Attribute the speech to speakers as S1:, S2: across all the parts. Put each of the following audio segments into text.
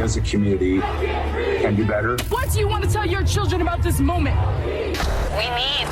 S1: as a community can do better.
S2: What do you want to tell your children about this moment?
S3: We need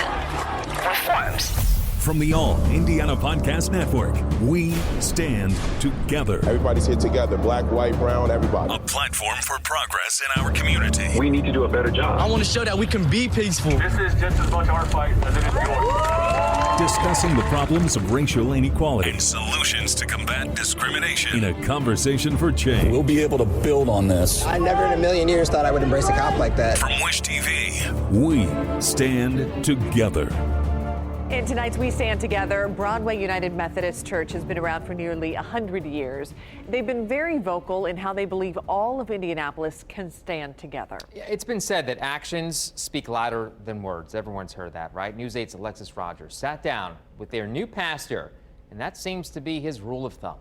S3: reforms.
S4: From the All Indiana Podcast Network, we stand together.
S5: Everybody's here together, black, white, brown, everybody.
S4: A platform for progress in our community.
S1: We need to do a better job.
S6: I want to show that we can be peaceful.
S7: This is just as much our fight as it is yours.
S4: Discussing the problems of racial inequality and solutions to combat discrimination in a conversation for change.
S6: We'll be able to build on this.
S8: I never in a million years thought I would embrace a cop like that.
S4: From Wish TV, we stand together.
S9: In tonight's We Stand Together, Broadway United Methodist Church has been around for nearly 100 years. They've been very vocal in how they believe all of Indianapolis can stand together.
S10: It's been said that actions speak louder than words. Everyone's heard that, right? News 8's Alexis Rogers sat down with their new pastor, and that seems to be his rule of thumb.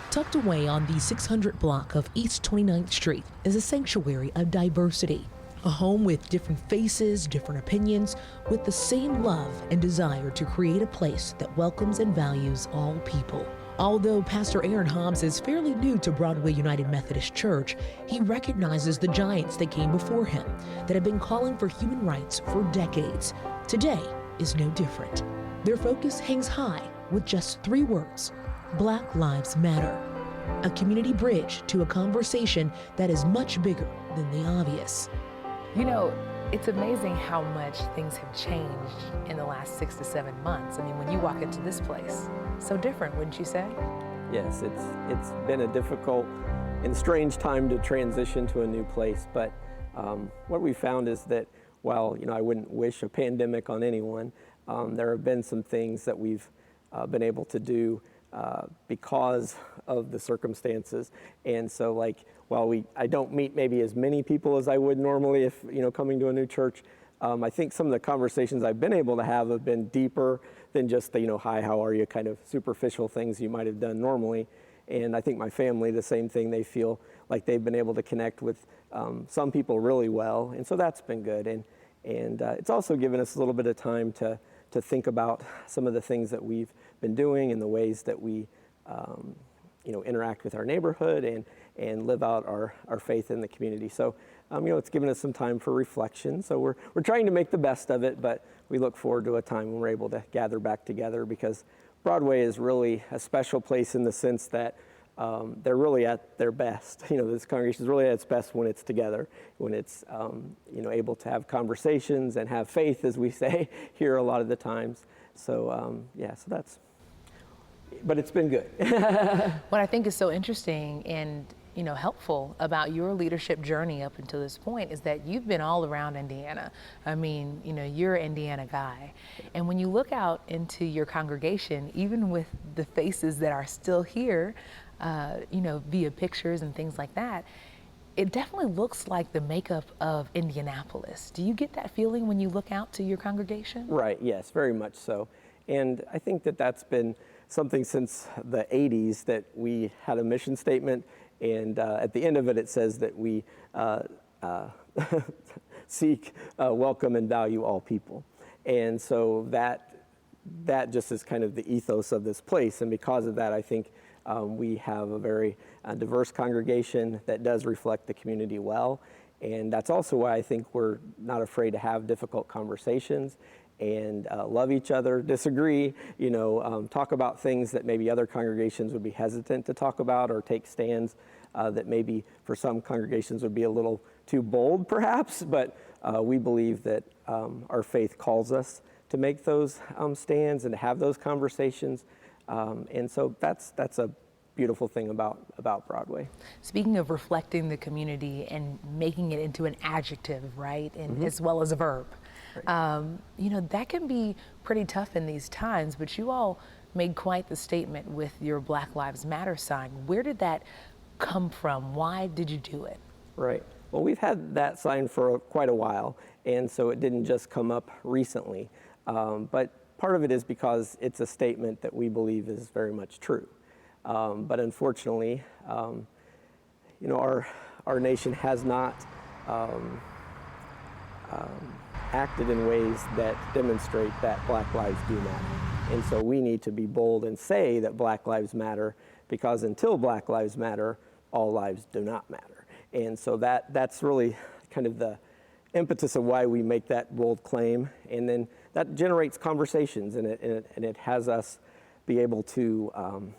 S11: Tucked away on the 600 block of East 29th Street is a sanctuary of diversity. A home with different faces, different opinions, with the same love and desire to create a place that welcomes and values all people. Although Pastor Aaron Hobbs is fairly new to Broadway United Methodist Church, he recognizes the giants that came before him that have been calling for human rights for decades. Today is no different. Their focus hangs high with just 3 words: Black Lives Matter. A community bridge to a conversation that is much bigger than the obvious.
S12: You know, it's amazing how much things have changed in the last 6 to 7 months. I mean, when you walk into this place, so different, wouldn't you say?
S13: Yes, it's been a difficult and strange time to transition to a new place. But what we found is that while, I wouldn't wish a pandemic on anyone, there have been some things that we've been able to do because of the circumstances. And so, while I don't meet maybe as many people as I would normally if, coming to a new church, I think some of the conversations I've been able to have been deeper than just the, hi, how are you, kind of superficial things you might have done normally. And I think my family, the same thing, they feel like they've been able to connect with some people really well. And so that's been good. And it's also given us a little bit of time to think about some of the things that we've been doing and the ways that we interact with our neighborhood and live out our faith in the community. So, it's given us some time for reflection. So we're trying to make the best of it, but we look forward to a time when we're able to gather back together, because Broadway is really a special place in the sense that they're really at their best. This congregation is really at its best when it's together, when it's able to have conversations and have faith, as we say here a lot of the times. So so that's. But it's been good.
S12: What I think is so interesting and helpful about your leadership journey up until this point is that you've been all around Indiana. I mean, you're an Indiana guy. And when you look out into your congregation, even with the faces that are still here, via pictures and things like that, it definitely looks like the makeup of Indianapolis. Do you get that feeling when you look out to your congregation?
S13: Right, yes, very much so. And I think that that's been something since the 80s, that we had a mission statement, and at the end of it, it says that we seek, welcome, and value all people. And so that just is kind of the ethos of this place, and because of that, I think we have a very diverse congregation that does reflect the community well, and that's also why I think we're not afraid to have difficult conversations and love each other, disagree, talk about things that maybe other congregations would be hesitant to talk about, or take stands that maybe for some congregations would be a little too bold perhaps, but we believe that our faith calls us to make those stands and to have those conversations. And so that's a beautiful thing about Broadway.
S12: Speaking of reflecting the community and making it into an adjective, right, and as well as a verb. Right. That can be pretty tough in these times, but you all made quite the statement with your Black Lives Matter sign. Where did that come from? Why did you do it?
S13: Right. Well, we've had that sign for quite a while, and so it didn't just come up recently. But part of it is because it's a statement that we believe is very much true. But unfortunately, our nation has not acted in ways that demonstrate that Black lives do matter. And so we need to be bold and say that Black Lives Matter, because until Black Lives Matter, all lives do not matter. And so that's really kind of the impetus of why we make that bold claim. And then that generates conversations, and it has us be able to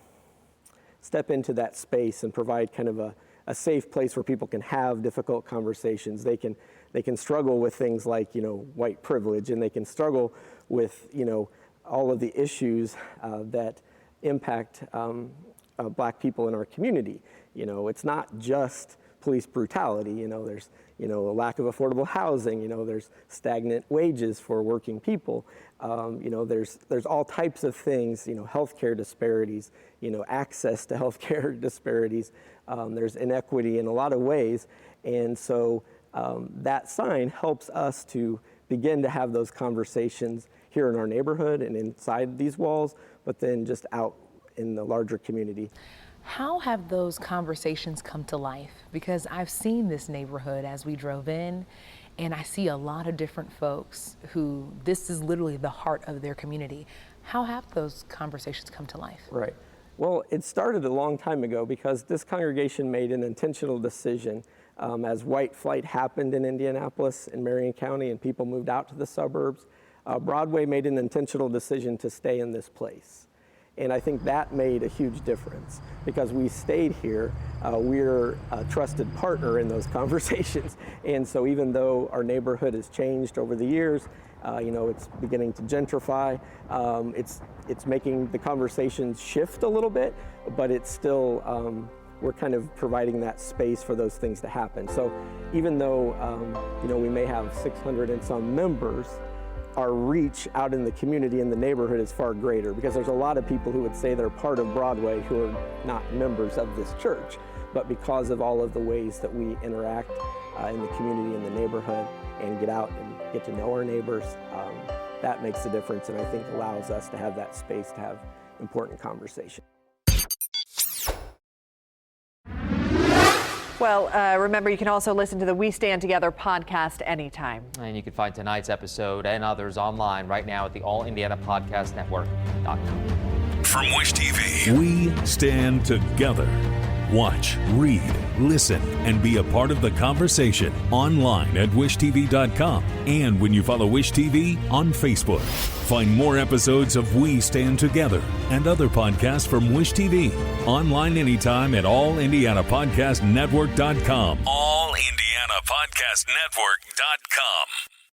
S13: step into that space and provide kind of a safe place where people can have difficult conversations. They can struggle with things like, white privilege, and they can struggle with, all of the issues that impact Black people in our community. It's not just police brutality. There's a lack of affordable housing. There's stagnant wages for working people. There's all types of things. Healthcare disparities. Access to healthcare disparities. There's inequity in a lot of ways, and so that sign helps us to begin to have those conversations here in our neighborhood and inside these walls, but then just out in the larger community.
S12: How have those conversations come to life? Because I've seen this neighborhood as we drove in, and I see a lot of different folks who this is literally the heart of their community. How have those conversations come to life?
S13: Right. Well, it started a long time ago because this congregation made an intentional decision as white flight happened in Indianapolis and Marion County and people moved out to the suburbs. Broadway made an intentional decision to stay in this place. And I think that made a huge difference because we stayed here. We're a trusted partner in those conversations. And so even though our neighborhood has changed over the years, it's beginning to gentrify. It's making the conversations shift a little bit, but it's still, we're kind of providing that space for those things to happen. So even though, we may have 600 and some members, our reach out in the community and the neighborhood is far greater because there's a lot of people who would say they're part of Broadway who are not members of this church. But because of all of the ways that we interact in the community and the neighborhood and get out and get to know our neighbors, that makes a difference and I think allows us to have that space to have important conversations.
S9: Well, remember, you can also listen to the We Stand Together podcast anytime.
S10: And you can find tonight's episode and others online right now at the AllIndianaPodcastNetwork.com.
S4: From Wish TV, we stand together. Watch, read, listen, and be a part of the conversation online at wishtv.com and when you follow Wish TV on Facebook. Find more episodes of We Stand Together and other podcasts from Wish TV online anytime at AllIndianaPodcastNetwork.com. AllIndianaPodcastNetwork.com.